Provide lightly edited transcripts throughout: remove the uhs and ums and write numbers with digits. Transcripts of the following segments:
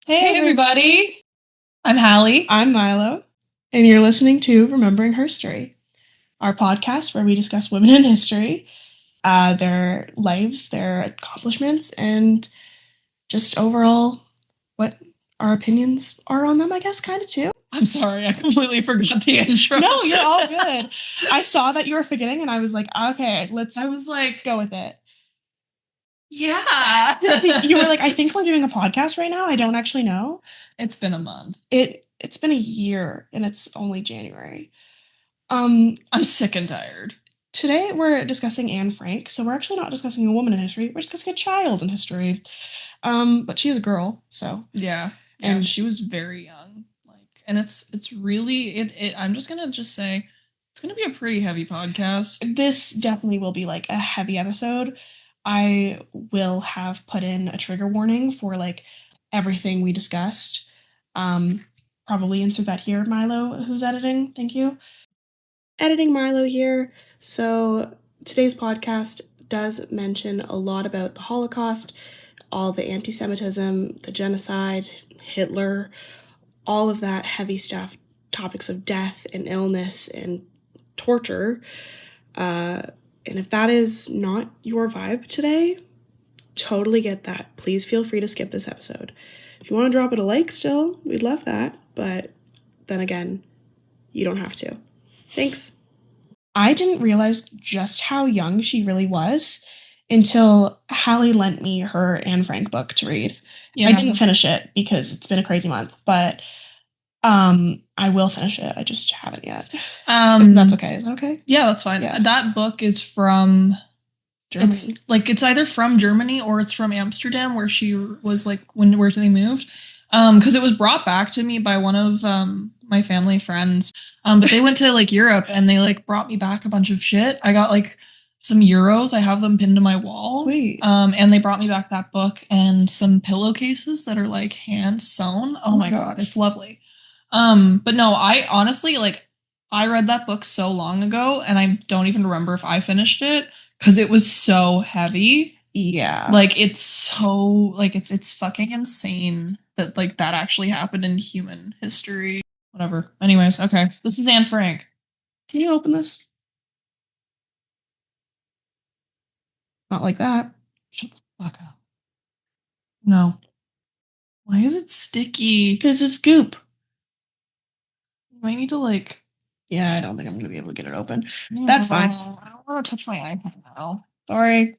Hey everybody! I'm Hallie. I'm Milo, and you're listening to Remembering Herstory, our podcast where we discuss women in history, their lives, their accomplishments, and just overall what our opinions are on them, I guess, kind of too. I'm sorry, I completely forgot the intro. No, you're all good. I saw that you were forgetting, and I was like, okay, I was like, go with it. yeah. You were like, I think we're doing a podcast right now. I don't actually know. It's been a month. It's been a year, and it's only January. I'm sick and tired. Today we're discussing Anne Frank, so we're actually not discussing a woman in history, we're discussing a child in history. But she is a girl, so yeah, and she was very young. And it's really I'm just gonna say it's gonna be a pretty heavy podcast. This definitely will be like a heavy episode. I will have put in a trigger warning for like everything we discussed. Probably insert that here, Milo, who's editing. Thank you. Editing Milo here. So today's podcast does mention a lot about the Holocaust, all the anti-Semitism, the genocide, Hitler, all of that heavy stuff, topics of death and illness and torture. And if that is not your vibe today, totally get that. Please feel free to skip this episode. If you want to drop it a like still, we'd love that. But then again, you don't have to. Thanks. I didn't realize just how young she really was until Hallie lent me her Anne Frank book to read. Yeah. I didn't finish it because it's been a crazy month, but I will finish it. I just haven't yet. That's okay. Is that okay? Yeah, that's fine. Yeah. That book is from Germany. It's either from Germany or it's from Amsterdam, where she was where they moved. Because it was brought back to me by one of my family friends. But they went to Europe and they brought me back a bunch of shit. I got some euros. I have them pinned to my wall. Wait. And they brought me back that book and some pillowcases that are hand sewn. Oh my God, it's lovely. But no, I honestly I read that book so long ago and I don't even remember if I finished it because it was so heavy. Yeah. It's so it's fucking insane that that actually happened in human history. Whatever. Anyways, okay. This is Anne Frank. Can you open this? Not like that. Shut the fuck up. No. Why is it sticky? Because it's goop. You might need to Yeah, I don't think I'm gonna be able to get it open. Yeah, that's fine. I don't want to touch my iPad now. Sorry.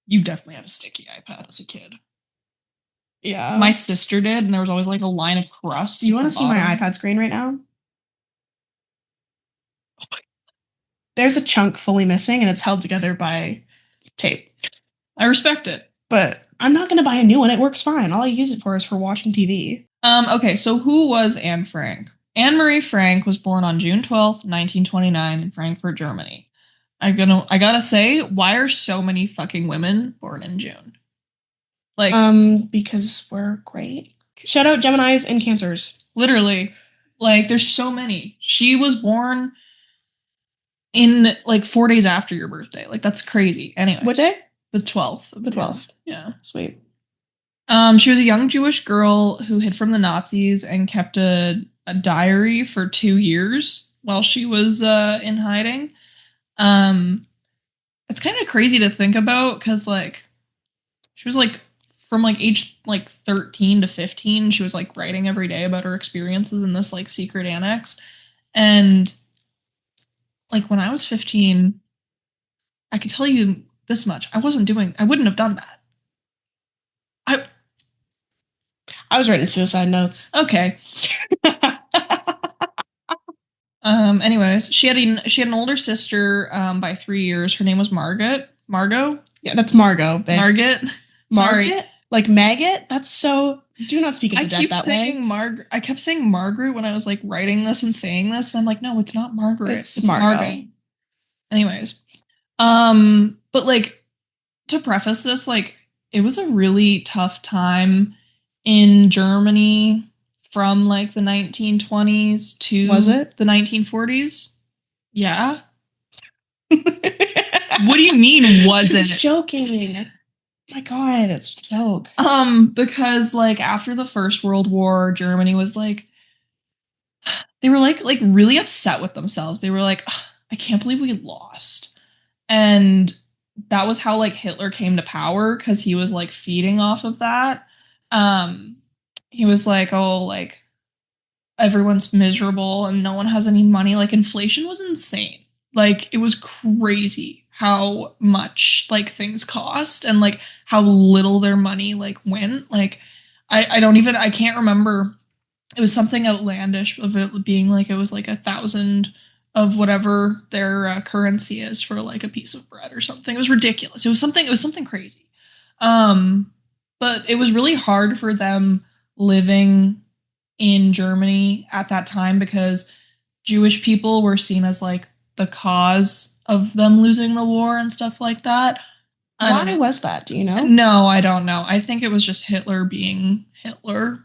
You definitely had a sticky iPad as a kid. Yeah. My sister did, and there was always a line of crust. You want to see my iPad screen right now? There's a chunk fully missing, and it's held together by tape. I respect it. But I'm not going to buy a new one. It works fine. All I use it for is for watching TV. Okay, so who was Anne Frank? Anne Marie Frank was born on June 12th, 1929 in Frankfurt, Germany. I gotta say, why are so many fucking women born in June? Because we're great. Shout out Geminis and Cancers. Literally. There's so many. She was born in 4 days after your birthday. That's crazy. Anyway. What day? The 12th. The 12th. Yeah. Sweet. She was a young Jewish girl who hid from the Nazis and kept a diary for 2 years while she was in hiding. It's kind of crazy to think about because she was from age 13 to 15, she was writing every day about her experiences in this secret annex. And when I was 15, I could tell you this much. I wouldn't have done that. I was writing suicide notes. Okay. Anyways, she had an older sister by 3 years. Her name was Margot. Yeah, that's Margot. Babe. Margot. Sorry. Like maggot? That's so. Do not speak of the dead that way. I kept saying Margaret when I was writing this and saying this. And I'm like, no, it's not Margaret. It's Margot. Anyways, but to preface this, it was a really tough time in Germany from the 1920s to was it the 1940s? Yeah. What do you mean wasn't? Joking. My God, it's so good. Because like after the First World War, Germany was like they were like really upset with themselves. They were like, "Ugh, I can't believe we lost." And that was how like Hitler came to power because he was like feeding off of that. Um he was like, "Oh, like everyone's miserable and no one has any money." Like inflation was insane. Like it was crazy how much like things cost and like how little their money like went. Like I don't even I can't remember. It was something outlandish of it being like it was like 1,000 of whatever their currency is for like a piece of bread or something. It was ridiculous. It was something crazy. Um but it was really hard for them living in Germany at that time because Jewish people were seen as like the cause of them losing the war and stuff like that. I don't Why know. was that? Do you know? No, I don't know. I think it was just Hitler being Hitler.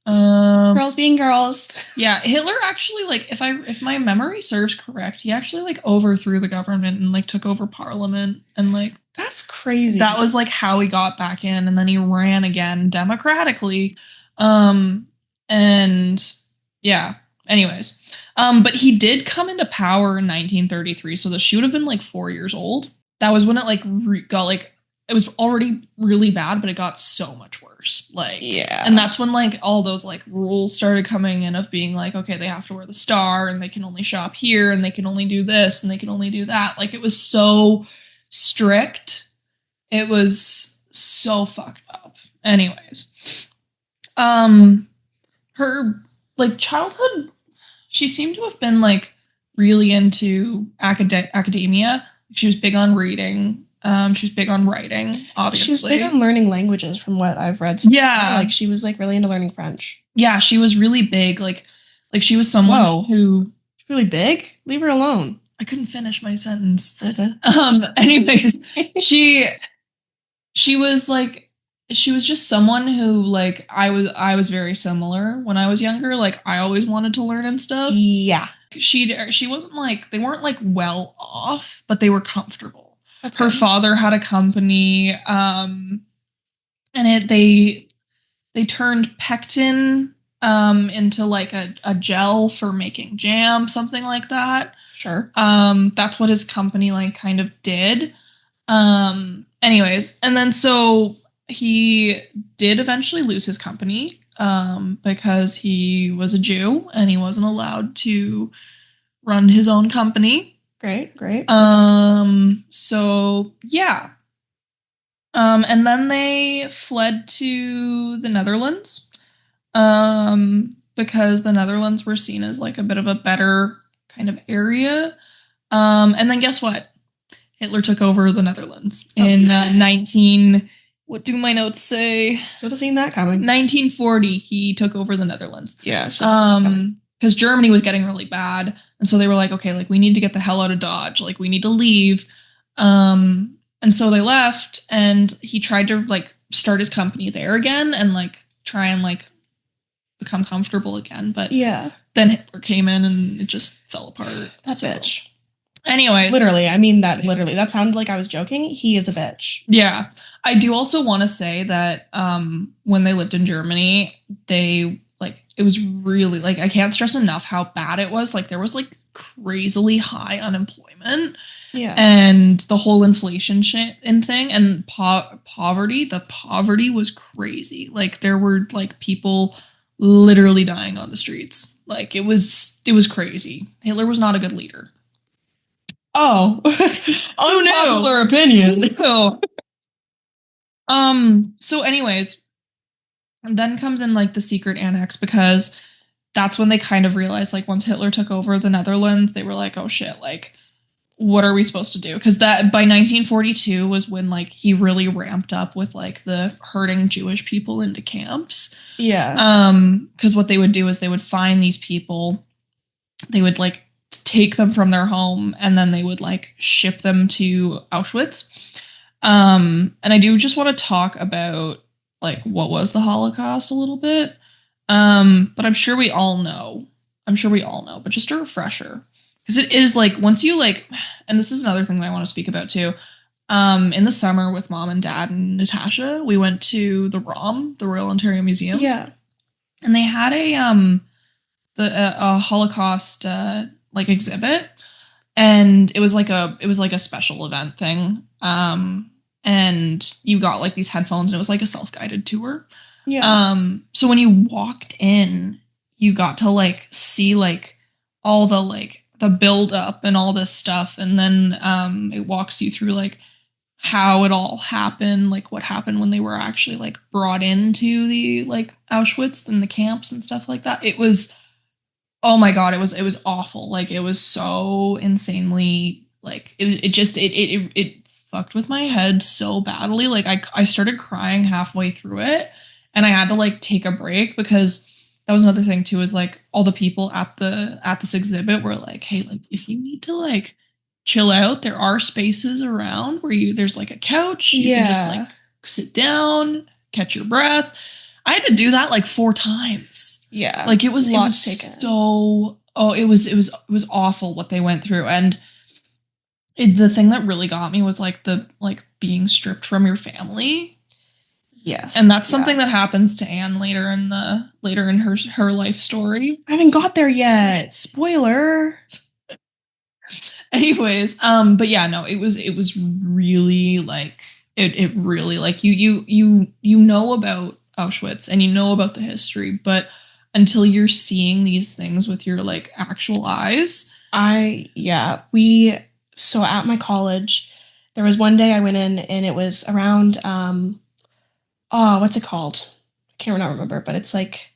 Girls being girls. Yeah, Hitler actually like if my memory serves correct, he actually like overthrew the government and like took over parliament and like That's crazy. that was like how he got back in and then he ran again democratically. Um and yeah, anyways. But he did come into power in 1933, so she would have been like 4 years old. That was when it like got like it was already really bad, but it got so much worse. Like, yeah. and that's when like all those like rules started coming in of being like, okay, they have to wear the star and they can only shop here and they can only do this and they can only do that. Like, it was so strict. It was so fucked up. Anyways, her like childhood, she seemed to have been like really into academia. She was big on reading. She was big on writing, obviously. She was big on learning languages from what I've read. So yeah. Like she was like really into learning French. Yeah, she was really big. Like she was someone who she's really big. Leave her alone. I couldn't finish my sentence. Anyways, she was like she was just someone who like I was very similar when I was younger. Like I always wanted to learn and stuff. Yeah. She wasn't like they weren't like well off, but they were comfortable. That's her good. father had a company, and they turned pectin into like a gel for making jam, something like that. Sure. That's what his company like kind of did. Anyways, and then so he did eventually lose his company because he was a Jew and he wasn't allowed to run his own company. Great. So yeah. And then they fled to the Netherlands. Because the Netherlands were seen as like a bit of a better kind of area. And then guess what? Hitler took over the Netherlands in 19. What do my notes say? Should have seen that coming. 1940, he took over the Netherlands. Yeah. Because Germany was getting really bad, and so they were like, okay, like we need to get the hell out of Dodge. Like we need to leave. And so they left, and he tried to like start his company there again and like try and like become comfortable again. But yeah, then Hitler came in and it just fell apart. That bitch. Anyways. Literally, I mean that literally. That sounded like I was joking. He is a bitch. Yeah. I do also want to say that when they lived in Germany, they like it was really like I can't stress enough how bad it was. Like there was like crazily high unemployment. Yeah. And the whole inflation shit and thing and poverty, the poverty was crazy. Like there were like people literally dying on the streets. Like it was crazy. Hitler was not a good leader. Oh, unpopular opinion. No. So anyways, then comes in like the secret annex because that's when they kind of realized like once Hitler took over the Netherlands, they were like, oh shit, like what are we supposed to do? Because that by 1942 was when like he really ramped up with like the herding Jewish people into camps. Yeah. Because what they would do is they would find these people, they would like take them from their home and then they would like ship them to Auschwitz. And I do just want to talk about like what was the Holocaust a little bit. But I'm sure we all know. But just a refresher. Because it is like once you like, and this is another thing that I want to speak about too. in the summer with mom and dad and Natasha. We went to the ROM, the Royal Ontario Museum. Yeah. And they had a Holocaust like exhibit, and it was like a special event thing. And you got like these headphones, and it was like a self-guided tour. Yeah. So when you walked in, you got to like see like all the build up and all this stuff, and then it walks you through like how it all happened, like what happened when they were actually like brought into the like Auschwitz and the camps and stuff like that. It was, oh my god, it was awful. Like it was so insanely like it fucked with my head so badly. Like I started crying halfway through it, and I had to like take a break because that was another thing too, is like all the people at this exhibit were like, hey, like if you need to like chill out, there are spaces around where there's like a couch, you can just like sit down, catch your breath. I had to do that like 4 times. Yeah. Like it was so, oh, it was awful what they went through. And the thing that really got me was like the like being stripped from your family. Yes. And that's something that happens to Anne later in her life story. I haven't got there yet. Spoiler. Anyways, but yeah, no, it was really like it really like you know about Auschwitz and you know about the history, but until you're seeing these things with your like actual eyes. So at my college, there was one day I went in and it was around what's it called? I can't remember, but it's like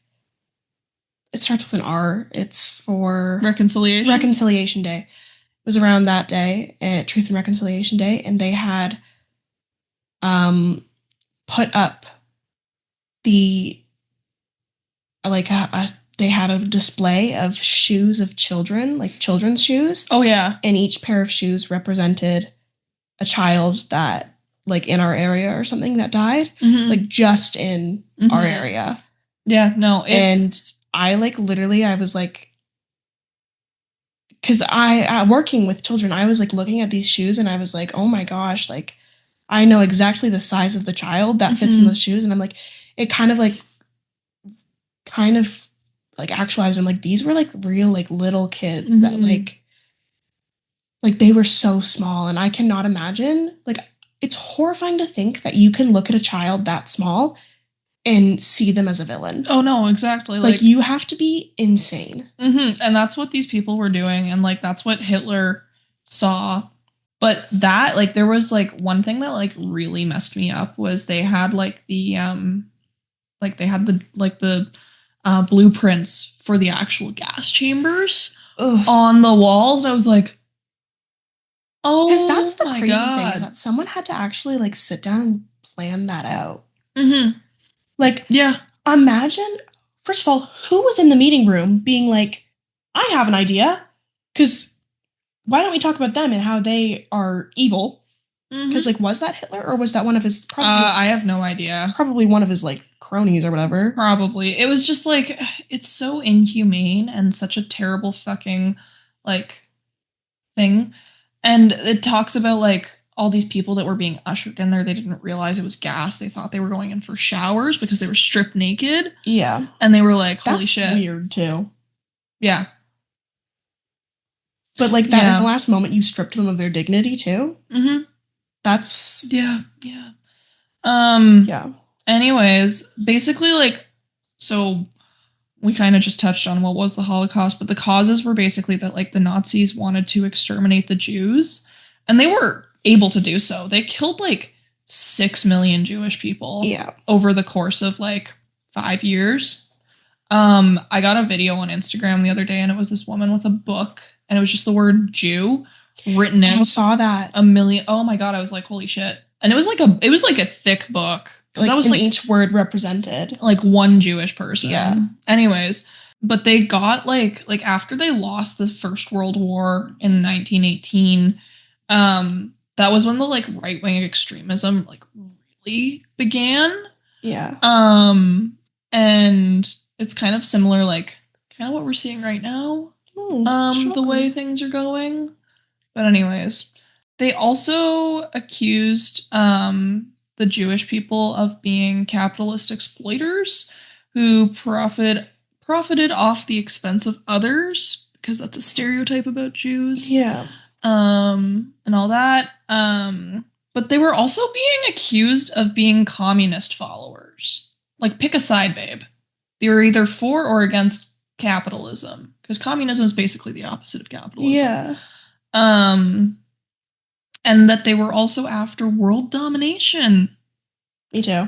it starts with an R. It's for Reconciliation Day. It was around that day, Truth and Reconciliation Day, and they had put up the like they had a display of shoes of children, like children's shoes. Oh yeah. And each pair of shoes represented a child that like in our area or something that died, like just in our area. Yeah, no, and I like literally I was like, because working with children, I was like looking at these shoes and I was like, oh my gosh, like I know exactly the size of the child that fits in those shoes, and I'm like, it kind of actualized. I'm like, these were like real like little kids that like they were so small, and I cannot imagine, like it's horrifying to think that you can look at a child that small and see them as a villain. Oh no, exactly. Like you have to be insane. And that's what these people were doing, and like that's what Hitler saw. But that like there was like one thing that like really messed me up was they had like the blueprints for the actual gas chambers on the walls. And I was like, oh, because that's the crazy thing, is that someone had to actually like sit down and plan that out. Like, yeah, imagine, first of all, who was in the meeting room being like, I have an idea, because why don't we talk about them and how they are evil? Because like, was that Hitler, or was that one of his? I have no idea. Probably one of his like cronies or whatever. Probably. It was just like, it's so inhumane and such a terrible fucking like thing. And it talks about like all these people that were being ushered in there. They didn't realize it was gas. They thought they were going in for showers because they were stripped naked. Yeah. And they were like, holy shit. That's weird too. Yeah. But like that, in the last moment, you stripped them of their dignity too. That's yeah. Yeah. Anyways, basically, like, so we kind of just touched on what was the Holocaust, but the causes were basically that like the Nazis wanted to exterminate the Jews, and they were able to do so. They killed like 6 million Jewish people over the course of like 5 years. I got a video on Instagram the other day, and it was this woman with a book, and it was just the word Jew written in. I saw that. A million. Oh my god, I was like, holy shit. And it was like a thick book. Like, that was like each word represented like one Jewish person. Yeah. Anyways, but they got like after they lost the First World War in 1918, that was when the like right-wing extremism like really began. Yeah. And it's kind of similar, like kind of what we're seeing right now. The way things are going. But anyways, They also accused the Jewish people of being capitalist exploiters who profited off the expense of others, because that's a stereotype about Jews. Yeah. And all that. But they were also being accused of being communist followers. Like, pick a side, babe. They were either for or against capitalism, because communism is basically the opposite of capitalism. Yeah. And that they were also after world domination. Me too.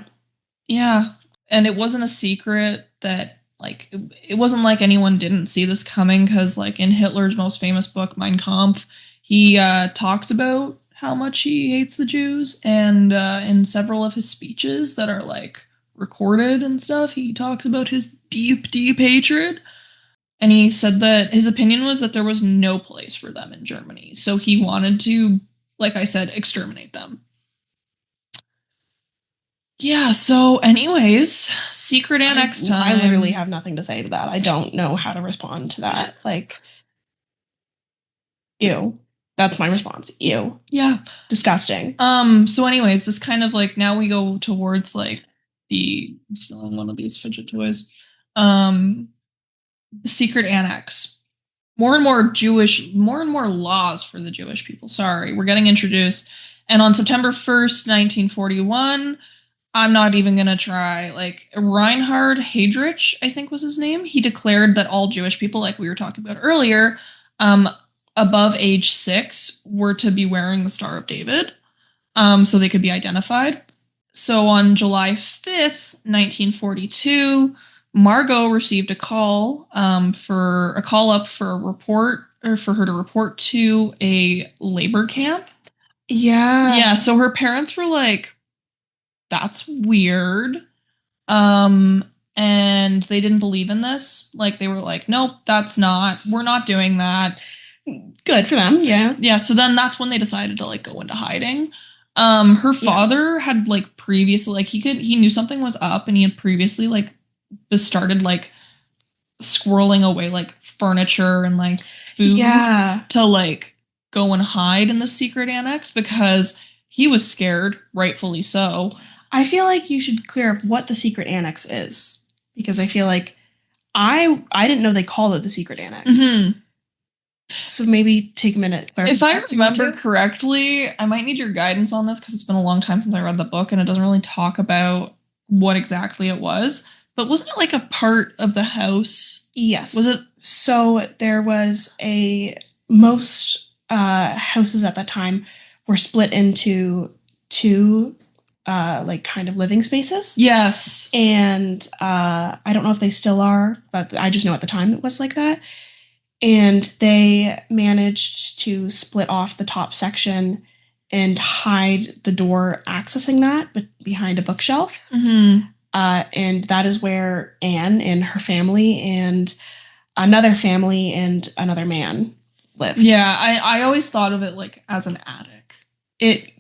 Yeah. And it wasn't a secret that, like, it wasn't like anyone didn't see this coming, because, like, in Hitler's most famous book, Mein Kampf, he talks about how much he hates the Jews. And in several of his speeches that are, like, recorded and stuff, he talks about his deep, deep hatred. And he said that his opinion was that there was no place for them in Germany. So he wanted to, like I said, exterminate them. Yeah, so anyways, secret annex time. I literally have nothing to say to that. I don't know how to respond to that. Like, ew. That's my response. Ew. Yeah. Disgusting. So anyways, this kind of, like, now we go towards, like, I'm still on one of these fidget toys. The secret annex. More and more laws for the Jewish people. Sorry, we're getting introduced. And on September 1st, 1941, I'm not even going to try. Like, Reinhard Heydrich, I think was his name, he declared that all Jewish people, like we were talking about earlier, above age 6 were to be wearing the Star of David, so they could be identified. So on July 5th, 1942, Margot received a call for a report, or for her to report to a labor camp. Yeah. Yeah, so her parents were like, that's weird. And they didn't believe in this. Like, they were like, nope, we're not doing that. Good for them. Yeah. Yeah, so then that's when they decided to, like, go into hiding. Her father had, like, previously, like, he knew something was up, and he had previously, like, started, like, squirreling away, like, furniture and, like, food to, like, go and hide in the secret annex, because he was scared, rightfully so. I feel like you should clear up what the secret annex is, because I feel like I didn't know they called it the secret annex. Mm-hmm. So maybe take a minute. If I remember correctly, I might need your guidance on this, because it's been a long time since I read the book and it doesn't really talk about what exactly it was. But wasn't it like a part of the house? Yes. Was it? So there was most houses at that time were split into two like, kind of living spaces. Yes. And I don't know if they still are, but I just know at the time it was like that. And they managed to split off the top section and hide the door accessing that, but behind a bookshelf. Mm-hmm. And that is where Anne and her family and another family and another man lived. Yeah, I always thought of it, like, as an attic.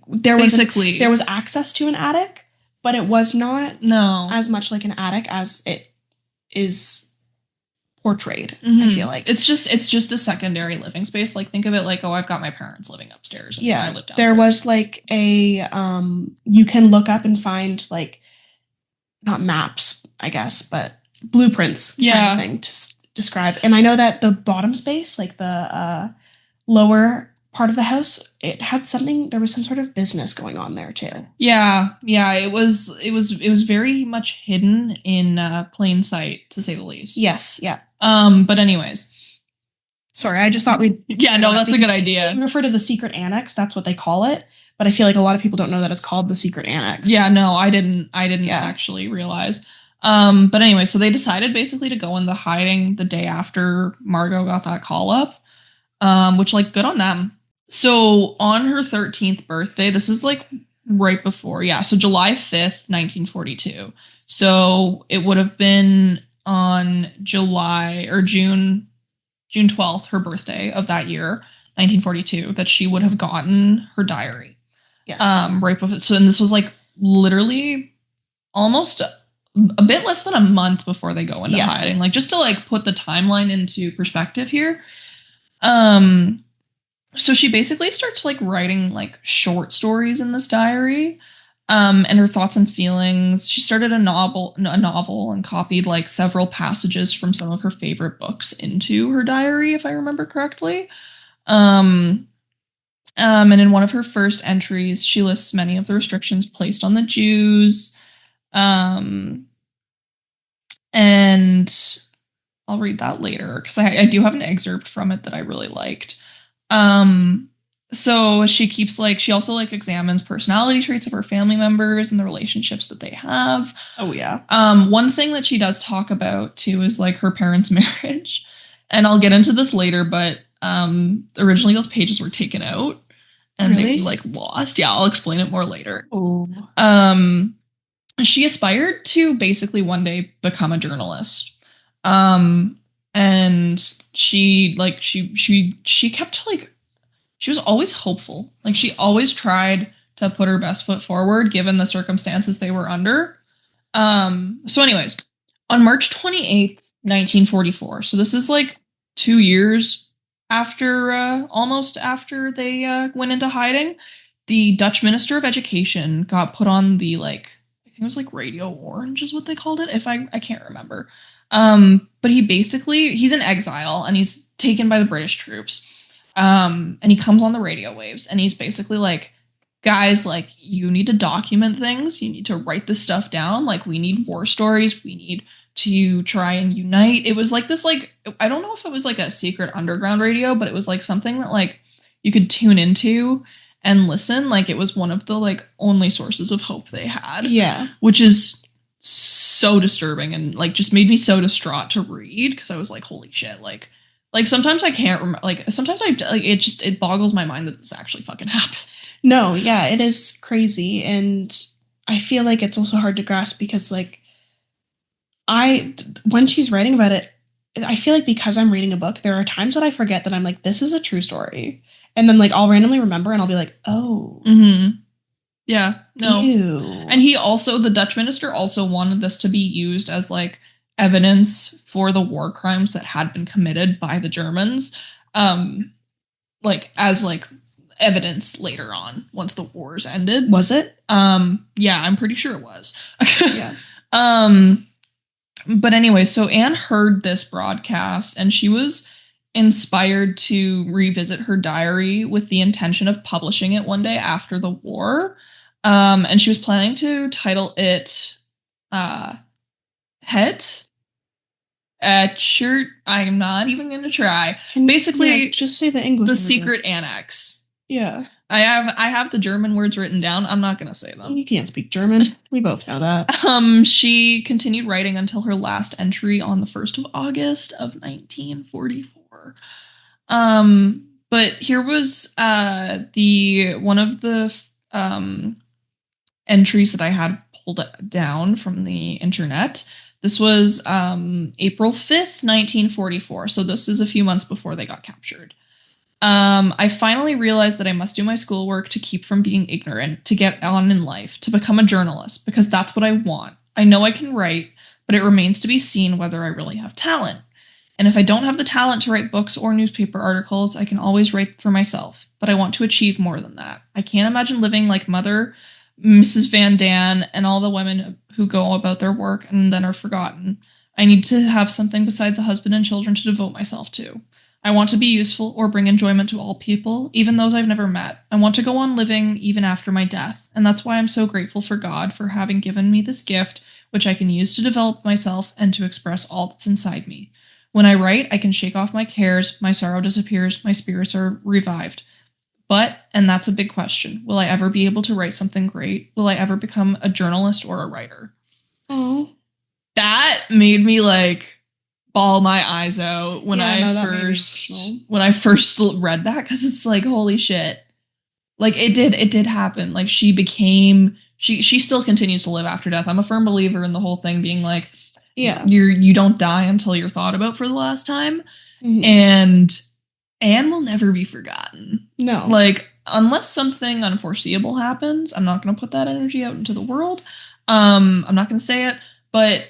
There was access to an attic, but it was not as much like an attic as it is portrayed. Mm-hmm. I feel like it's just a secondary living space. Like, think of it like, oh, I've got my parents living upstairs, and I live down there. Was like a you can look up and find, like, not maps, I guess, but blueprints kind of thing to describe. And I know that the bottom space, like the lower part of the house, there was some sort of business going on there too. Yeah, it was very much hidden in plain sight, to say the least. Yes, yeah. But anyways, sorry, I just thought we'd that's a good idea. You refer to the secret annex, that's what they call it, but I feel like a lot of people don't know that it's called the secret annex. Yeah, no, I didn't actually realize. But anyway, so they decided basically to go into hiding the day after Margot got that call up, which, like, good on them. So on her 13th birthday, this is, like, right before, so July 5th, 1942. So it would have been on June 12th, her birthday of that year, 1942, that she would have gotten her diary. Yes. Right before. So, and this was, like, literally almost a bit less than a month before they go into hiding. Like, just to, like, put the timeline into perspective here. So she basically starts like writing like short stories in this diary, and her thoughts and feelings. She started a novel and copied like several passages from some of her favorite books into her diary, if I remember correctly. Um, and in one of her first entries, she lists many of the restrictions placed on the Jews. Um, and I'll read that later because I do have an excerpt from it that I really liked. Um, so she also like examines personality traits of her family members and the relationships that they have. Oh yeah. One thing that she does talk about too is like her parents' marriage, and I'll get into this later, but originally those pages were taken out and they Really? like lost. Yeah, I'll explain it more later. Oh. Um, she aspired to basically one day become a journalist. Um, and she kept like she was always hopeful. Like she always tried to put her best foot forward given the circumstances they were under. So anyways, on March 28th, 1944. So this is like 2 years after almost after they went into hiding, the Dutch Minister of Education got put on the like I think it was like Radio Orange is what they called it if I can't remember. But he's in exile and he's taken by the British troops. And he comes on the radio waves and he's basically like, guys, like, you need to document things. You need to write this stuff down. Like, we need war stories. We need to try and unite. It was like this, like, I don't know if it was like a secret underground radio, but it was like something that like you could tune into and listen. Like, it was one of the like only sources of hope they had. Yeah. Which is so disturbing and like just made me so distraught to read because I was like, holy shit, like sometimes I can't remember. Like sometimes I like it boggles my mind that this actually fucking happened. No, yeah, it is crazy, and I feel like it's also hard to grasp because like I when she's writing about it, I feel like because I'm reading a book, there are times that I forget that I'm like, this is a true story, and then like I'll randomly remember and I'll be like, oh, Yeah, no. ew. And the Dutch minister also wanted this to be used as like evidence for the war crimes that had been committed by the Germans. Like as like evidence later on once the wars ended. Was it? Yeah, I'm pretty sure it was. Yeah. But anyway, so Anne heard this broadcast and she was inspired to revisit her diary with the intention of publishing it one day after the war. And she was planning to title it Het. Shirt. I'm not even going to try. Basically, just say the English. The secret annex. Yeah. I have the German words written down. I'm not going to say them. You can't speak German. We both know that. She continued writing until her last entry on the 1st of August of 1944. But here was the one of the entries that I had pulled down from the internet. This was April 5th, 1944. So this is a few months before they got captured. I finally realized that I must do my schoolwork to keep from being ignorant, to get on in life, to become a journalist, because that's what I want. I know I can write, but it remains to be seen whether I really have talent. And if I don't have the talent to write books or newspaper articles, I can always write for myself. But I want to achieve more than that. I can't imagine living like Mother, Mrs. Van Dan, and all the women who go about their work and then are forgotten. I need to have something besides a husband and children to devote myself to. I want to be useful or bring enjoyment to all people, even those I've never met. I want to go on living even after my death, and that's why I'm so grateful for God for having given me this gift, which I can use to develop myself and to express all that's inside me. When I write, I can shake off my cares, my sorrow disappears, my spirits are revived. But, and that's a big question, will I ever be able to write something great? Will I ever become a journalist or a writer? Oh. That made me like bawl my eyes out when I first read that because it's like holy shit. Like it did happen. Like she still continues to live after death. I'm a firm believer in the whole thing being like you don't die until you're thought about for the last time. Mm-hmm. And Anne will never be forgotten. No. Like unless something unforeseeable happens, I'm not going to put that energy out into the world. I'm not going to say it, but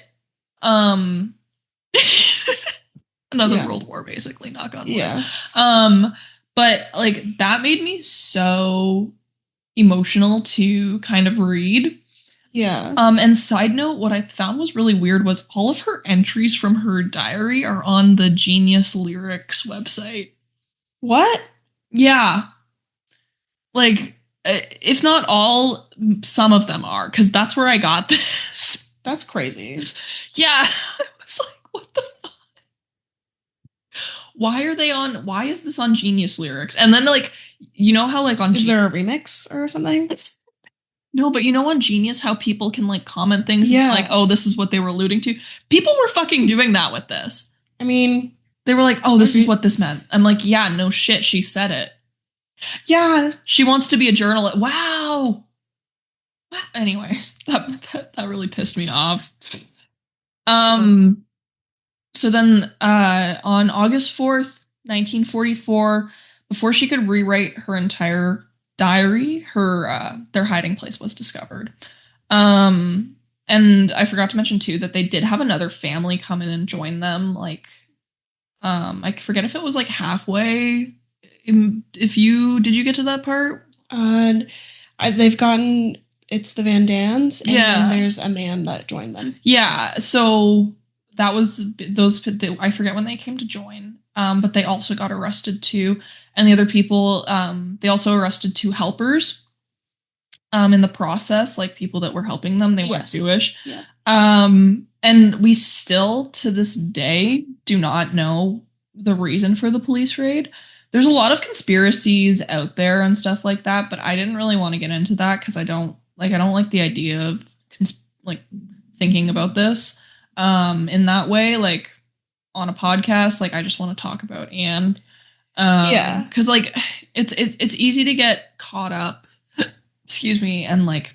another world war basically, knock on wood. Yeah. But like that made me so emotional to kind of read. Yeah. And side note, what I found was really weird was all of her entries from her diary are on the Genius Lyrics website. What? Yeah. Like, if not all, some of them are, because that's where I got this. That's crazy. Yeah. I was like, what the fuck? Why is this on Genius Lyrics? And then, like, you know how, like, on Is there a remix or something? No, but you know on Genius how people can like comment things and be like, oh, this is what they were alluding to. People were fucking doing that with this. I mean, they were like, oh, this is what this meant. I'm like, yeah, no shit, she said it. Yeah. She wants to be a journalist. Wow. Anyways, that really pissed me off. So then on August 4th, 1944, before she could rewrite her entire diary, their hiding place was discovered. And I forgot to mention too that they did have another family come in and join them. Like, I forget if it was like halfway. If you did you get to that part? They've gotten it's the Van Dans, and Yeah. then there's a man that joined them. Yeah, so that was those. I forget when they came to join, but they also got arrested too. And the other people, they also arrested 2 helpers. In the process, like people that were helping them, they weren't Jewish. Yeah. And we still to this day do not know the reason for the police raid. There's a lot of conspiracies out there and stuff like that, but I didn't really want to get into that because I don't like the idea of like thinking about this in that way, like on a podcast. Like I just want to talk about Anne. Yeah, because like it's easy to get caught up, excuse me, and like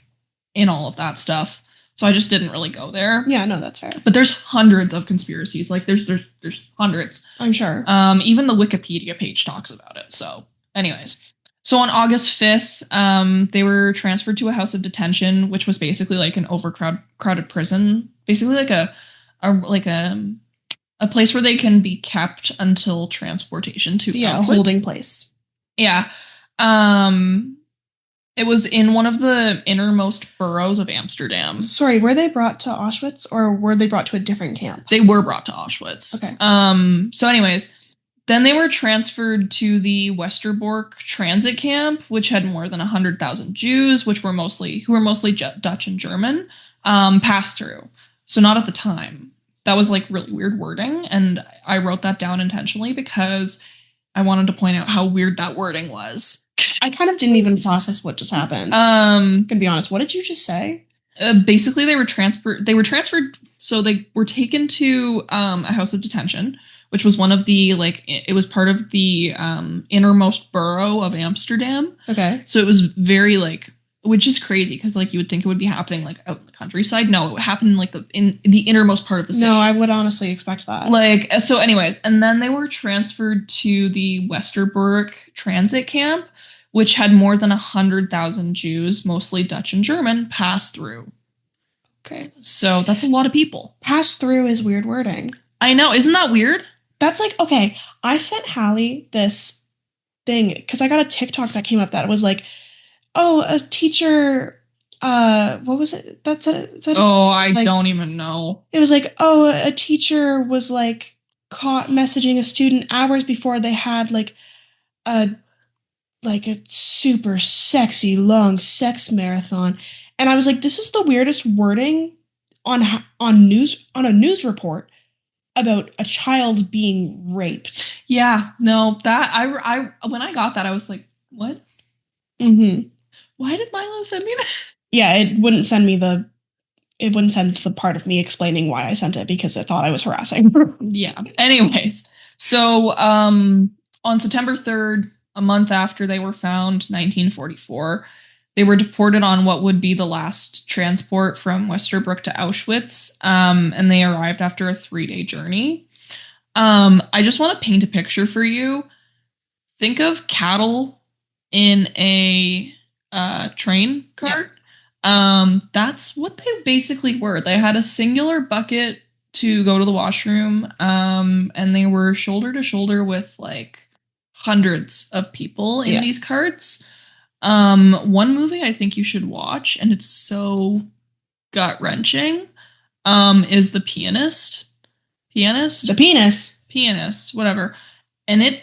in all of that stuff. So I just didn't really go there. Yeah, no, that's fair. But there's hundreds of conspiracies. Like there's hundreds. I'm sure. Even the Wikipedia page talks about it. So, anyways, so on August 5th, they were transferred to a house of detention, which was basically like an crowded prison, basically like a place where they can be kept until transportation to a holding place. Yeah. It was in one of the innermost boroughs of Amsterdam. Sorry, were they brought to Auschwitz or were they brought to a different camp? They were brought to Auschwitz. Okay. So anyways, then they were transferred to the Westerbork transit camp, which had more than 100,000 Jews, who were mostly Dutch and German, passed through. So not at the time. That was like really weird wording, and I wrote that down intentionally because I wanted to point out how weird that wording was. I kind of didn't even process what just happened. Gonna be honest, what did you just say? Basically, they were transferred. So they were taken to a house of detention, which was one of the it was part of the innermost borough of Amsterdam. Okay. So it was very which is crazy because you would think it would be happening like out in the countryside. No, it happened in the innermost part of the city. No, I would honestly expect that. So anyways, and then they were transferred to the Westerbork transit camp, which had more than 100,000 Jews, mostly Dutch and German, pass through. Okay. So that's a lot of people. Pass through is weird wording. I know. Isn't that weird? That's okay, I sent Hallie this thing because I got a TikTok that came up that was like, oh, a teacher, what was it? I don't even know. It was like, oh, a teacher was caught messaging a student hours before they had a super sexy long sex marathon. And I was like, this is the weirdest wording on a news report about a child being raped. Yeah, no, that I when I got that I was like, what? Mm-hmm. Why did Milo send me that? Yeah, it wouldn't send the part of me explaining why I sent it because it thought I was harassing. Yeah. Anyways, so on September 3rd, a month after they were found, 1944, they were deported on what would be the last transport from Westerbork to Auschwitz, and they arrived after a 3-day journey. I just want to paint a picture for you. Think of cattle in a train cart. Yeah. That's what they basically were. They had a singular bucket to go to the washroom, and they were shoulder to shoulder with hundreds of people in Yeah. these carts. One movie I think you should watch, and it's so gut wrenching, is The Pianist. Pianist? The penis. Pianist, whatever. And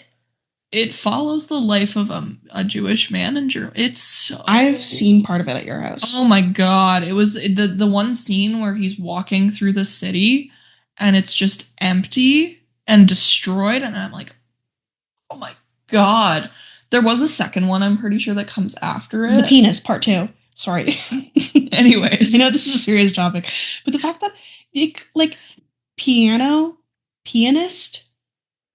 it follows the life of a Jewish man in Germany. It's so I've seen part of it at your house. Oh my god. It was the one scene where he's walking through the city and it's just empty and destroyed, and I'm like, "Oh my god." There was a second one, I'm pretty sure, that comes after it. The penis, part 2. Sorry. Anyways. I know this is a serious topic, but the fact that, like, pianist,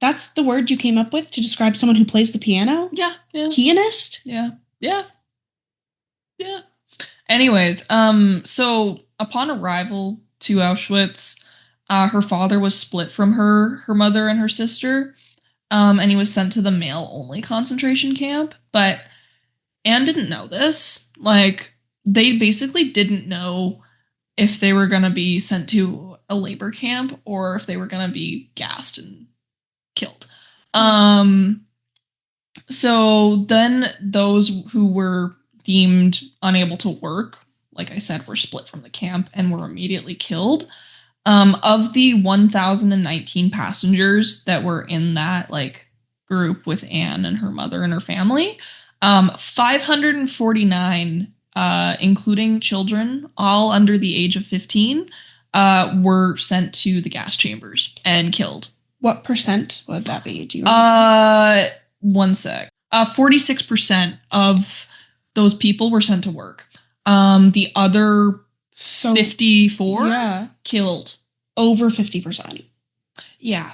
that's the word you came up with to describe someone who plays the piano? Yeah. Pianist? Yeah. Anyways, so upon arrival to Auschwitz, her father was split from her mother and her sister, and he was sent to the male-only concentration camp. But Anne didn't know this. Like, they basically didn't know if they were going to be sent to a labor camp or if they were going to be gassed and killed. So then those who were deemed unable to work, like I said, were split from the camp and were immediately killed. Of the 1,019 passengers that were in that group with Anne and her mother and her family, 549, including children, all under the age of 15, were sent to the gas chambers and killed. What percent would that be? Do you remember? One sec. 46% of those people were sent to work. The other 54 killed. Over 50%. Yeah.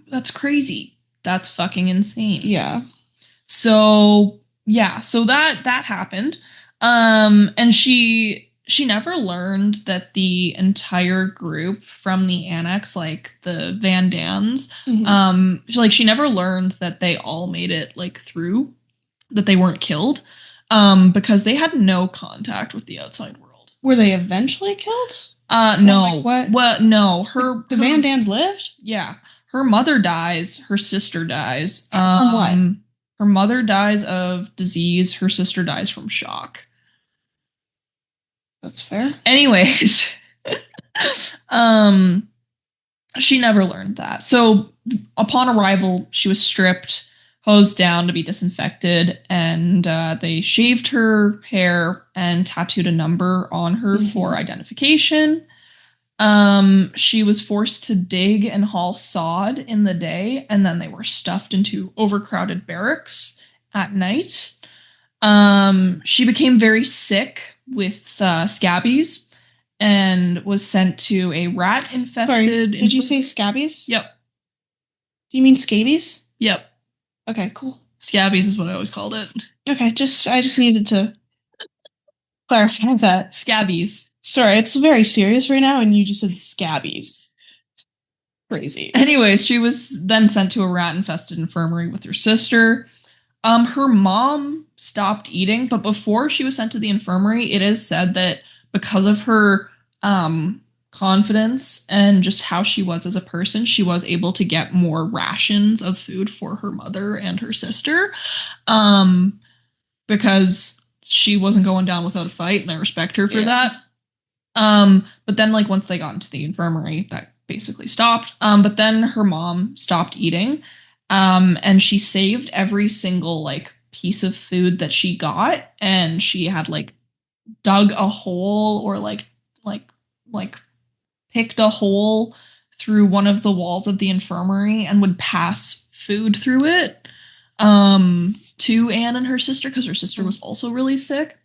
That's crazy. That's fucking insane. Yeah. So that happened. And she never learned that the entire group from the annex, like the Van Dans, she never learned that they all made it through, that they weren't killed, because they had no contact with the outside world. Were they eventually killed? No. What? Well, no. The Van Dans lived? Yeah. Her mother dies. Her sister dies. From what? Her mother dies of disease. Her sister dies from shock. That's fair. Anyways, she never learned that. So upon arrival, she was stripped, hosed down to be disinfected, and they shaved her hair and tattooed a number on her for identification. She was forced to dig and haul sod in the day, and then they were stuffed into overcrowded barracks at night. She became very sick with scabies and was sent to a rat-infected... Sorry, did you say scabies? Yep. Do you mean scabies? Yep. Okay, cool. Scabies is what I always called it. Okay, I just needed to clarify that. Scabies. Sorry, it's very serious right now, and you just said scabies. Crazy. Anyways, she was then sent to a rat-infested infirmary with her sister. Her mom stopped eating, but before she was sent to the infirmary, it is said that because of her confidence and just how she was as a person, she was able to get more rations of food for her mother and her sister, because she wasn't going down without a fight, and I respect her for that. But then once they got into the infirmary, that basically stopped. But then her mom stopped eating, and she saved every single piece of food that she got, and she had dug a hole or picked a hole through one of the walls of the infirmary and would pass food through it to Anne and her sister, because her sister was also really sick.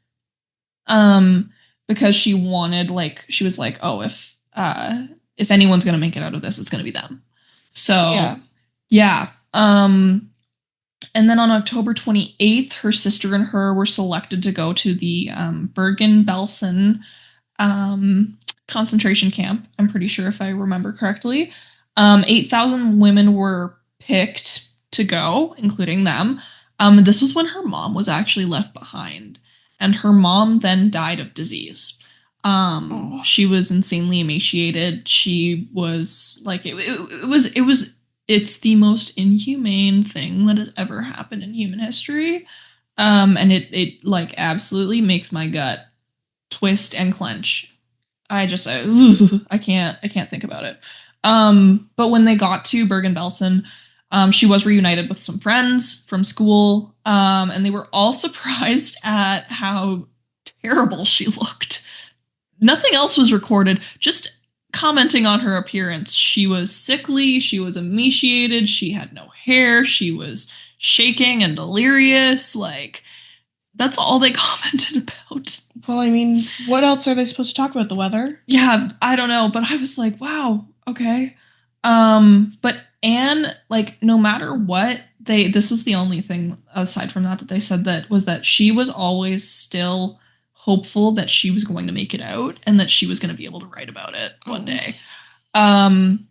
Because she wanted, she was like, oh, if anyone's gonna make it out of this, it's gonna be them. So yeah. And then on October 28th, her sister and her were selected to go to the Bergen-Belsen concentration camp. I'm pretty sure, if I remember correctly. 8,000 women were picked to go, including them. This was when her mom was actually left behind, and her mom then died of disease. She was insanely emaciated. She was it was it's the most inhumane thing that has ever happened in human history. And it like absolutely makes my gut twist and clench. I can't think about it. But when they got to Bergen-Belsen, she was reunited with some friends from school, and they were all surprised at how terrible she looked. Nothing else was recorded, just commenting on her appearance. She was sickly, she was emaciated, she had no hair, she was shaking and delirious. Like, that's all they commented about. Well, I mean, what else are they supposed to talk about? The weather? Yeah, I don't know, but I was like, wow, okay. But Anne, like, no matter what, this is the only thing aside from that they said that was that she was always still hopeful that she was going to make it out and that she was going to be able to write about it one day. And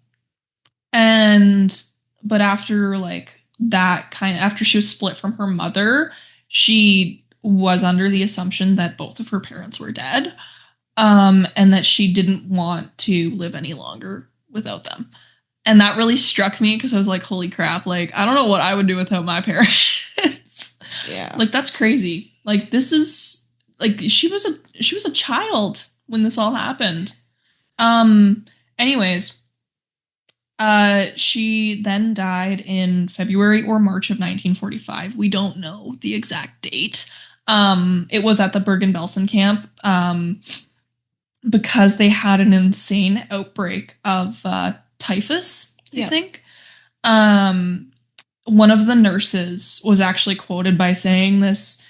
but after like that after she was split from her mother, she was under the assumption that both of her parents were dead, and that she didn't want to live any longer without them. And that really struck me because I was like, holy crap, like, I don't know what I would do without my parents. Yeah. Like, that's crazy. Like, this is like she was a child when this all happened. Anyways, she then died in February or March of 1945. We don't know the exact date. It was at the Bergen-Belsen camp, because they had an insane outbreak of typhus, I think. One of the nurses was actually quoted by saying this.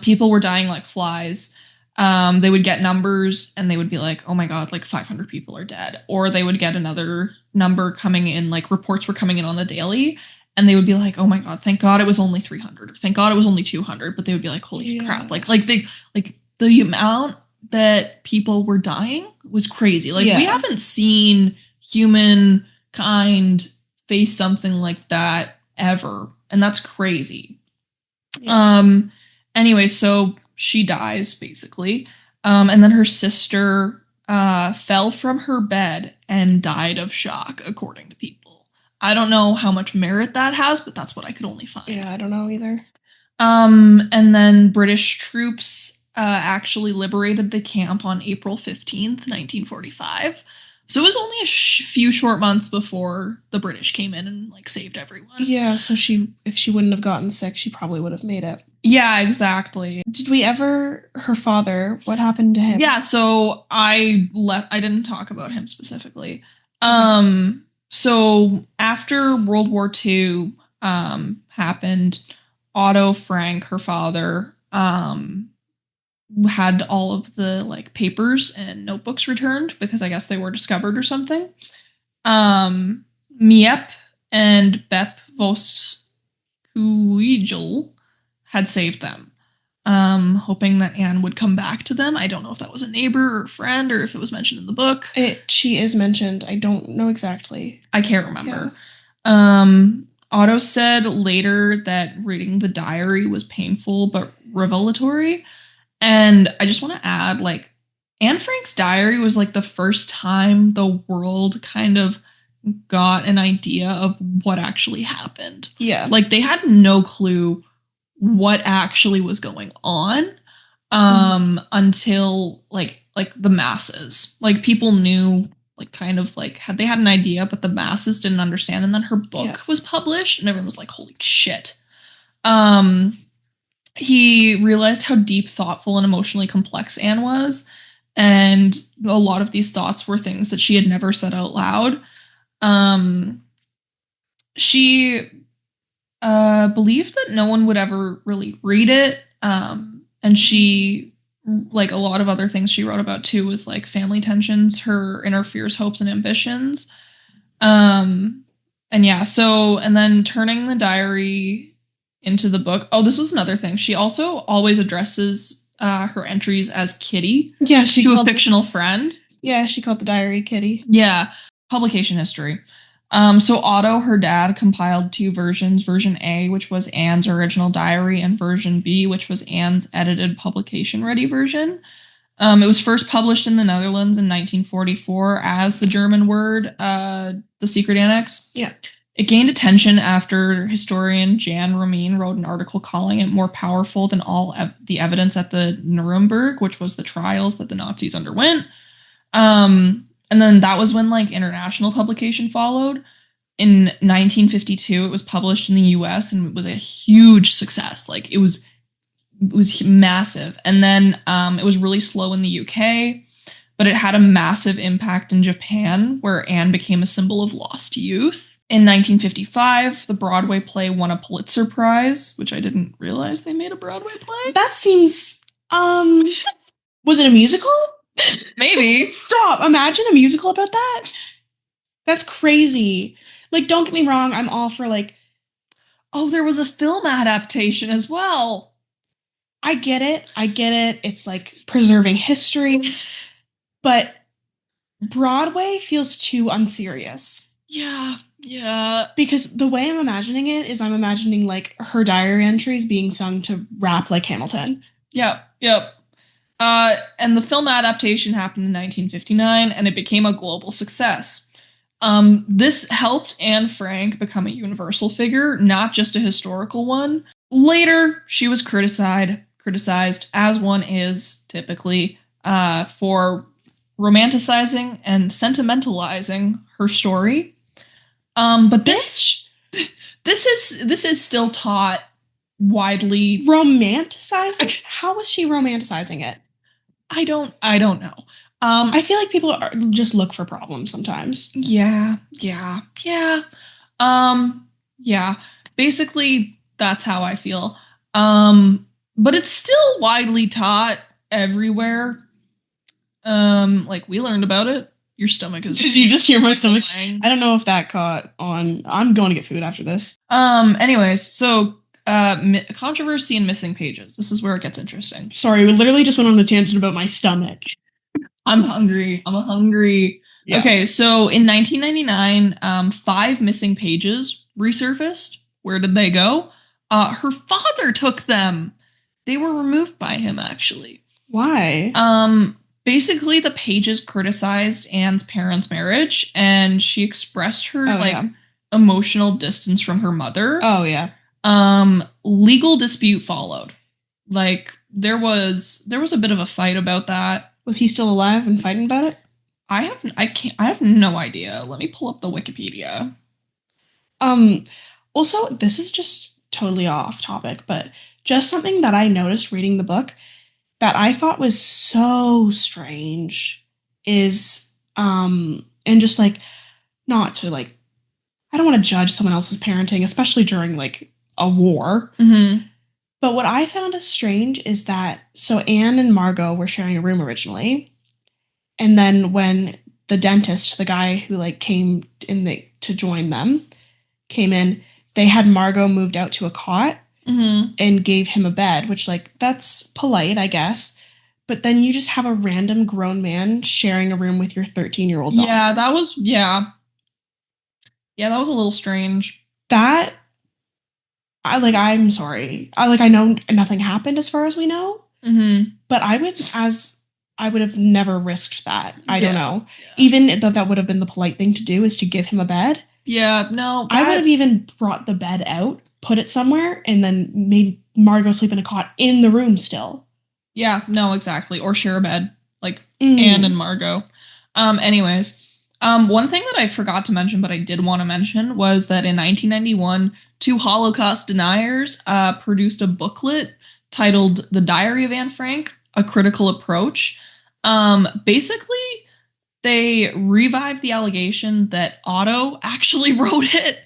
People were dying like flies. They would get numbers and they would be like, oh my God, like 500 people are dead. Or they would get another number coming in, like reports were coming in on the daily. And they would be like, oh my God, thank God it was only 300. Or thank God it was only 200. But they would be like, holy crap. Like the amount that people were dying was crazy. Like, we haven't seen humankind face something like that ever. And that's crazy. Anyway, so she dies basically. And then her sister fell from her bed and died of shock, according to people. I don't know how much merit that has, but that's what I could only find. Yeah, I don't know either. And then British troops actually liberated the camp on April 15th, 1945. So it was only a few short months before the British came in and like saved everyone. Yeah, so if she wouldn't have gotten sick, she probably would have made it. Yeah, exactly. Her father, what happened to him? Yeah, so I didn't talk about him specifically. So after World War II happened, Otto Frank, her father, had all of the like papers and notebooks returned because I guess they were discovered or something. Miep and Bep Vos Kuijel had saved them, hoping that Anne would come back to them. I don't know if that was a neighbor or a friend or if it was mentioned in the book. She is mentioned. I don't know exactly. I can't remember. Yeah. Otto said later that reading the diary was painful but revelatory. And I just want to add, like, Anne Frank's diary was like the first time the world kind of got an idea of what actually happened. Yeah. Like, they had no clue what actually was going on until like the masses. Like, people knew, like, kind of like they had an idea, but the masses didn't understand. And then her book was published and everyone was like, holy shit. He realized how deep, thoughtful, and emotionally complex Anne was. And a lot of these thoughts were things that she had never said out loud. She believed that no one would ever really read it. And she, like a lot of other things she wrote about too, was like family tensions, her inner fears, hopes, and ambitions. And yeah, and then turning the diary into the book. Oh, this was another thing. She also always addresses her entries as Kitty. Yeah, to a fictional friend. Yeah, she called the diary Kitty. Yeah, publication history. So Otto, her dad, compiled two versions. Version A, which was Anne's original diary, and version B, which was Anne's edited publication-ready version. It was first published in the Netherlands in 1944 as the German word, The Secret Annex. Yeah. It gained attention after historian Jan Ramin wrote an article calling it more powerful than all the evidence at the Nuremberg, which was the trials that the Nazis underwent. And then that was when like international publication followed. In 1952, it was published in the U.S. and it was a huge success. Like it was massive. And then it was really slow in the UK, but it had a massive impact in Japan, where Anne became a symbol of lost youth. In 1955, the Broadway play won a Pulitzer Prize, which I didn't realize they made a Broadway play. That seems was it a musical? Maybe. Stop. Imagine a musical about that. That's crazy. Like, don't get me wrong, I'm all for like, oh, there was a film adaptation as well. I get it. It's like preserving history, but Broadway feels too unserious. Yeah. Because the way I'm imagining it is I'm imagining like her diary entries being sung to rap like Hamilton. Yep. And the film adaptation happened in 1959, and it became a global success. This helped Anne Frank become a universal figure, not just a historical one. Later, she was criticized, as one is typically, for romanticizing and sentimentalizing her story. But this is still taught widely. Romanticizing? How was she romanticizing it? I don't know. I feel like people just look for problems sometimes. Yeah. Basically, that's how I feel. But it's still widely taught everywhere. Like we learned about it. Your stomach is. Did you just hear my stomach? I don't know if that caught on. I'm going to get food after this. Anyways, so controversy and missing pages. This is where it gets interesting. Sorry, we literally just went on a tangent about my stomach. I'm hungry. Yeah. Okay, so in 1999, 5 missing pages resurfaced. Where did they go? Her father took them. They were removed by him, actually. Why? Basically, the pages criticized Anne's parents' marriage, and she expressed her emotional distance from her mother. Oh yeah. Legal dispute followed. Like there was a bit of a fight about that. Was he still alive and fighting about it? I have no idea. Let me pull up the Wikipedia. Also, this is just totally off topic, but just something that I noticed reading the book that I thought was so strange is and just like not to like I don't want to judge someone else's parenting, especially during like a war. Mm-hmm. But what I found as strange is that so Anne and Margot were sharing a room originally, and then when the dentist, the guy who like came in to join them, came in, they had Margot moved out to a cot and gave him a bed, which like that's polite, I guess. But then you just have a random grown man sharing a room with your 13-year-old daughter. Yeah, that was that was a little strange. That I'm sorry. I know nothing happened as far as we know. Mm-hmm. But I would have never risked that. I don't know. Yeah. Even though that would have been the polite thing to do is to give him a bed. Yeah, no. I would have even brought the bed out, put it somewhere, and then made Margot sleep in a cot in the room still. Yeah, no, exactly. Or share a bed, like Anne and Margot. Anyways, one thing that I forgot to mention, but I did want to mention, was that in 1991, 2 Holocaust deniers produced a booklet titled "The Diary of Anne Frank: A Critical Approach." Basically, they revived the allegation that Otto actually wrote it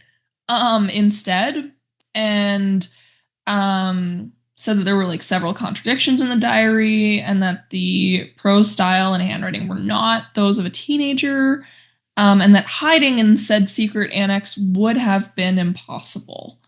instead, and said that there were like several contradictions in the diary, and that the prose style and handwriting were not those of a teenager, and that hiding in said secret annex would have been impossible.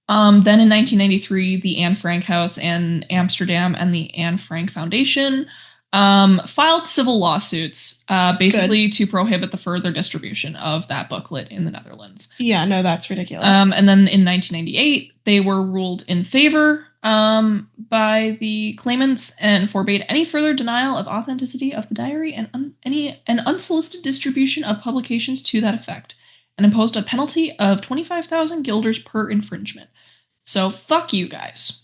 Then in 1993, the Anne Frank House in Amsterdam and the Anne Frank Foundation filed civil lawsuits, basically to prohibit the further distribution of that booklet in the Netherlands. Yeah, no, that's ridiculous. And then in 1998, they were ruled in favor by the claimants and forbade any further denial of authenticity of the diary and any unsolicited distribution of publications to that effect. and imposed a penalty of 25,000 guilders per infringement. So fuck you guys.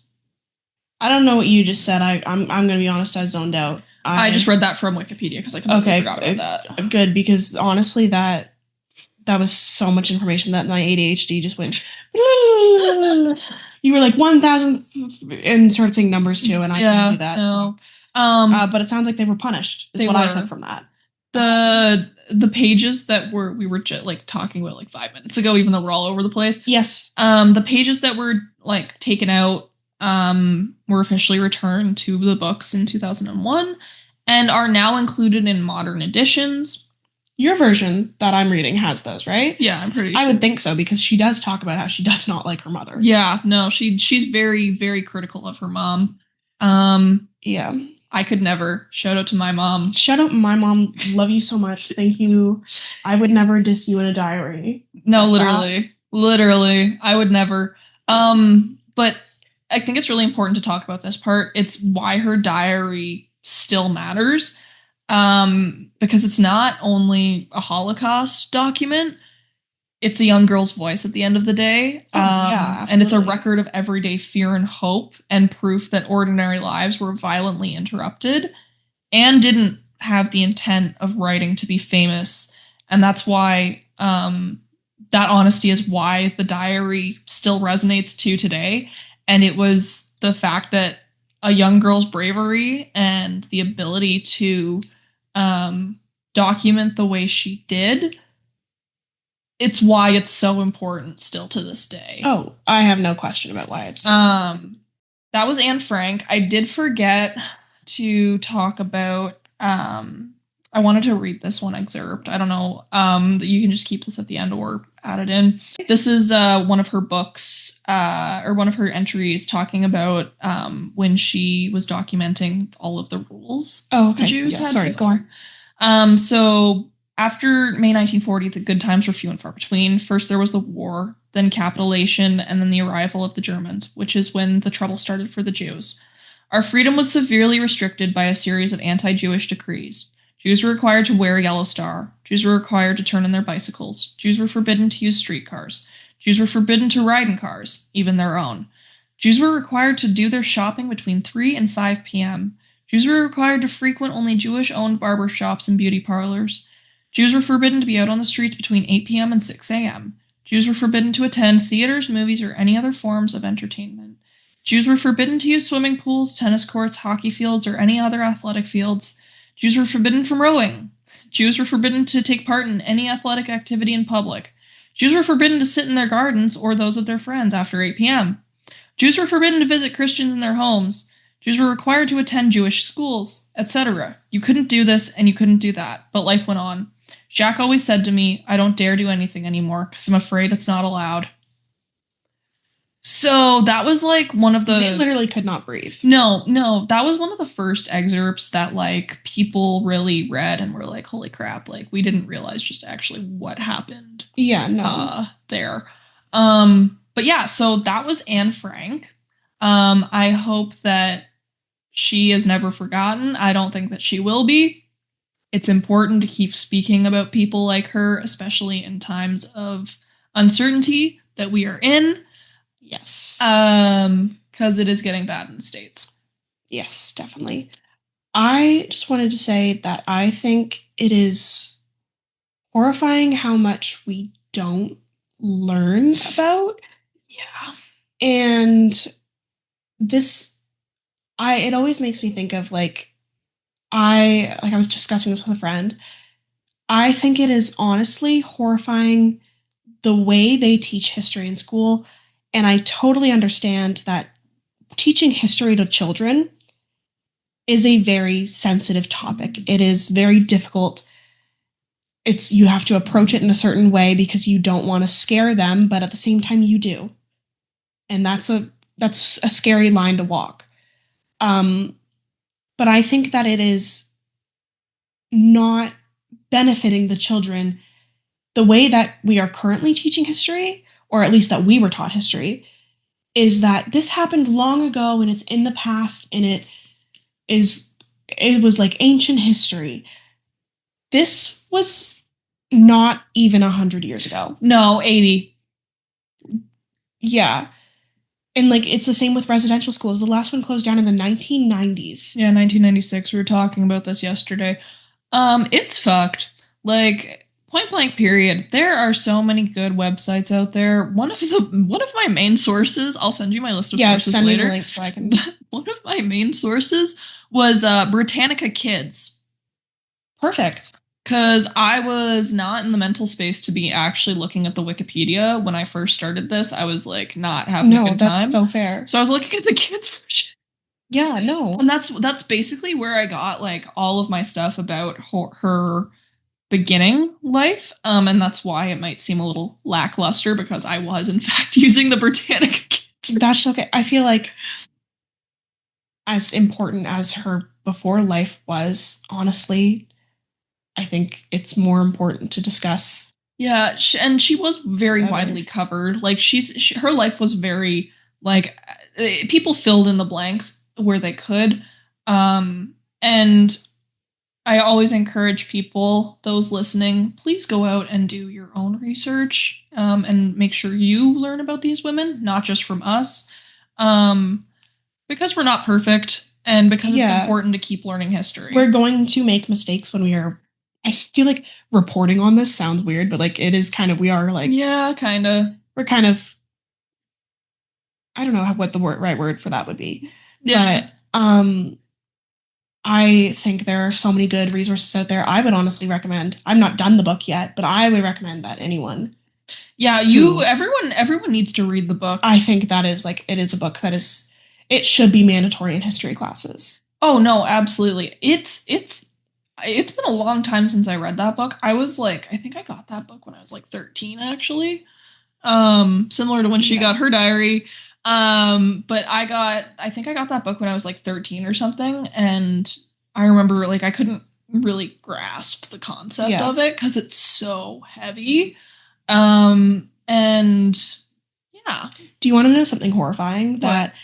I don't know what you just said. I'm gonna be honest. I zoned out. I just read that from Wikipedia because I completely forgot about that. Good, because honestly, that was so much information that my ADHD just went. You were like 1,000 and started saying numbers too, and I can't do that. No. But it sounds like they were punished. Is what I took from that. The pages that we were just, like talking about like 5 minutes ago, even though we're all over the place. Yes. The pages that were like taken out were officially returned to the books in 2001 and are now included in modern editions. Your version that I'm reading has those, right? Yeah, I'm pretty sure. I would think so, because she does talk about how she does not like her mother. Yeah, no, she's very, very critical of her mom. Yeah. I could never. Shout out to my mom. Shout out my mom. Love you so much. Thank you. I would never diss you in a diary. No, literally. Literally. I would never. But I think it's really important to talk about this part. It's why her diary still matters. Because it's not only a Holocaust document, it's a young girl's voice at the end of the day. And it's a record of everyday fear and hope, and proof that ordinary lives were violently interrupted and didn't have the intent of writing to be famous. And that's why that honesty is why the diary still resonates to today. And it was the fact that a young girl's bravery and the ability to document the way she did, it's why it's so important still to this day. Oh, I have no question about why it's... That was Anne Frank. I did forget to talk about... I wanted to read this one excerpt. I don't know. You can just keep this at the end or add it in. This is one of her books, or one of her entries talking about when she was documenting all of the rules. Oh, okay. The Jews had. Sorry, go on. So after May 1940, the good times were few and far between. First, there was the war, then capitulation, and then the arrival of the Germans, which is when the trouble started for the Jews. Our freedom was severely restricted by a series of anti-Jewish decrees. Jews were required to wear a yellow star. Jews were required to turn in their bicycles. Jews were forbidden to use streetcars. Jews were forbidden to ride in cars, even their own. Jews were required to do their shopping between 3 and 5 p.m. Jews were required to frequent only Jewish-owned barber shops and beauty parlors. Jews were forbidden to be out on the streets between 8 p.m. and 6 a.m. Jews were forbidden to attend theaters, movies, or any other forms of entertainment. Jews were forbidden to use swimming pools, tennis courts, hockey fields, or any other athletic fields. Jews were forbidden from rowing. Jews were forbidden to take part in any athletic activity in public. Jews were forbidden to sit in their gardens or those of their friends after 8 p.m. Jews were forbidden to visit Christians in their homes. Jews were required to attend Jewish schools, etc. You couldn't do this and you couldn't do that, but life went on. Jacques always said to me, I don't dare do anything anymore because I'm afraid it's not allowed. So that was like one of the... They literally could not breathe. No, that was one of the first excerpts that like people really read and were like, holy crap, like we didn't realize just actually what happened. Yeah, no. There. But yeah, so that was Anne Frank. I hope that she is never forgotten. I don't think that she will be. It's important to keep speaking about people like her, especially in times of uncertainty that we are in. Yes. Because it is getting bad in the States. Yes, definitely. I just wanted to say that I think it is horrifying how much we don't learn about. Yeah. And it always makes me think of I was discussing this with a friend. I think it is honestly horrifying the way they teach history in school. And I totally understand that teaching history to children is a very sensitive topic. It is very difficult. You have to approach it in a certain way because you don't want to scare them, but at the same time you do. And that's a scary line to walk. But I think that it is not benefiting the children the way that we are currently teaching history, or at least that we were taught history, is that this happened long ago and it's in the past and it was like ancient history. This was not even 100 years ago. No, 80. Yeah. And like it's the same with residential schools. The last one closed down in the 1990s. Yeah, 1996. We were talking about this yesterday. It's fucked. Like point blank period. There are so many good websites out there. One of my main sources, I'll send you my list of sources send later. Me the link so I can. One of my main sources was Britannica Kids. Perfect. Because I was not in the mental space to be actually looking at the Wikipedia when I first started this. I was like not having a good time. No, that's so fair. So I was looking at the kids version. Yeah, no. And that's basically where I got like all of my stuff about her beginning life. And that's why it might seem a little lackluster because I was in fact using the Britannica Kids. That's okay. I feel like as important as her before life was, honestly, I think it's more important to discuss. Yeah, and she was very widely covered. Like her life was very like people filled in the blanks where they could. And I always encourage people, those listening, please go out and do your own research and make sure you learn about these women, not just from us. Because we're not perfect and because it's important to keep learning history. We're going to make mistakes when we are. I feel like reporting on this sounds weird, but like it is kind of, we are like. Yeah, kind of. We're kind of. I don't know what the right word for that would be. Yeah. But I think there are so many good resources out there. I would honestly recommend. I'm not done the book yet, but I would recommend that anyone. Yeah, everyone needs to read the book. I think that is like it is a book that is. It should be mandatory in history classes. Oh no, absolutely. It's been a long time since I read that book. I was like, I think I got that book when I was like 13 actually. Similar to when she got her diary. But I think I got that book when I was like 13 or something, and I remember like I couldn't really grasp the concept of it because it's so heavy. And yeah. Do you want to know something horrifying that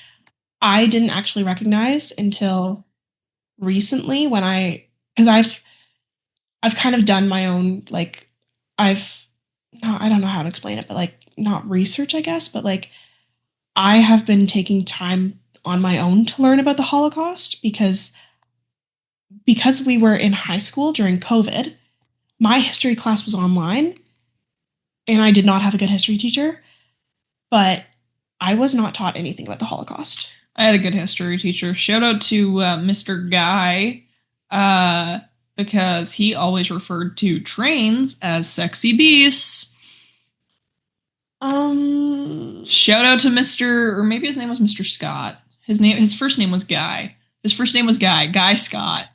I didn't actually recognize until recently because I've kind of done my own like I don't know how to explain it, but like not research, I guess, but like I have been taking time on my own to learn about the Holocaust because we were in high school during COVID. My history class was online and I did not have a good history teacher, but I was not taught anything about the Holocaust. I had a good history teacher. Shout out to Mr. Guy, because he always referred to trains as sexy beasts. Shout out to Mr. or maybe his name was Mr. Scott. His first name was Guy. His first name was Guy Scott.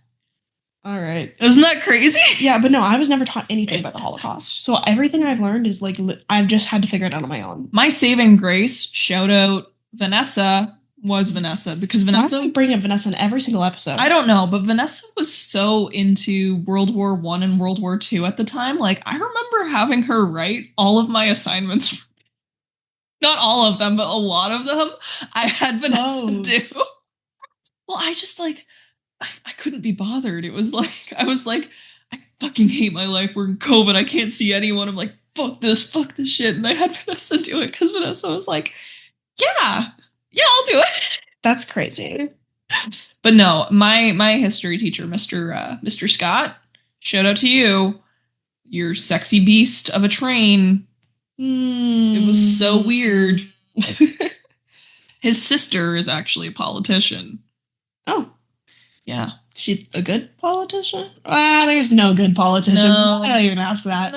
All right. Isn't that crazy? Yeah, but no, I was never taught anything about the Holocaust. So everything I've learned is like, I've just had to figure it out on my own. My saving grace, shout out Vanessa, was Vanessa because Vanessa. Why do we bring up Vanessa in every single episode? I don't know, but Vanessa was so into World War I and World War II at the time. Like, I remember having her write all of my assignments. Not all of them, but a lot of them. I had Vanessa do. Well, I just like, I couldn't be bothered. It was like, I was like, I fucking hate my life. We're in COVID. I can't see anyone. I'm like, fuck this shit. And I had Vanessa do it because Vanessa was like, yeah, I'll do it. That's crazy. But no, my history teacher, Mr. Scott, shout out to you. You're sexy beast of a train. It was so weird. His sister is actually a politician. Oh. Yeah. She a good politician? There's no good politician. No. I don't even ask that.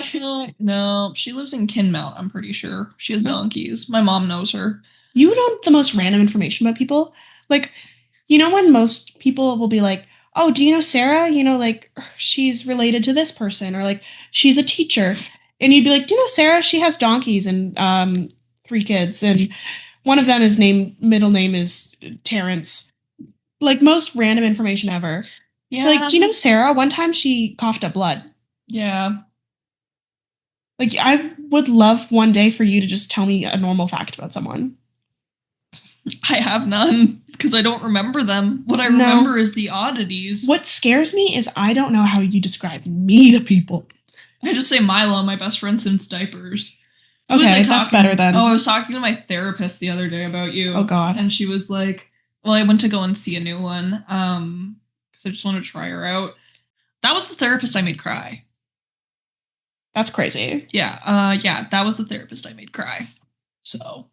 No, she lives in Kinmount, I'm pretty sure. She has donkeys. My mom knows her. You know the most random information about people? Like, you know when most people will be like, oh, do you know Sarah? You know, like, she's related to this person. Or like, she's a teacher. And you'd be like, do you know Sarah? She has donkeys and 3 kids. And one of them is middle name is Terrence. Like, most random information ever. Yeah. Like, do you know Sarah? One time she coughed up blood. Yeah. Like, I would love one day for you to just tell me a normal fact about someone. I have none because I don't remember them. What I remember is the oddities. What scares me is I don't know how you describe me to people. I just say Milo, my best friend since diapers. Okay, that's better then. Oh, I was talking to my therapist the other day about you. Oh God. And she was like, well, I went to go and see a new one. Because I just want to try her out. That was the therapist I made cry. That's crazy. Yeah, that was the therapist I made cry. So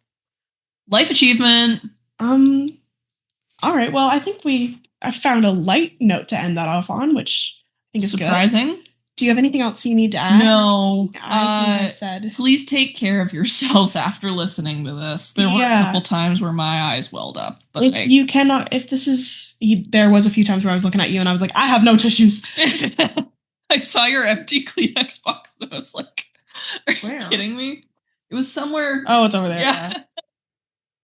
life achievement. All right. Well, I think I found a light note to end that off on, which I think is surprising. Good. Do you have anything else you need to add? No. I think I've said. Please take care of yourselves after listening to this. There were a couple times where my eyes welled up. But you cannot, if this is, there was a few times where I was looking at you and I was like, I have no tissues. I saw your empty Kleenex box and I was like, are you kidding me? It was somewhere. Oh, it's over there. Yeah.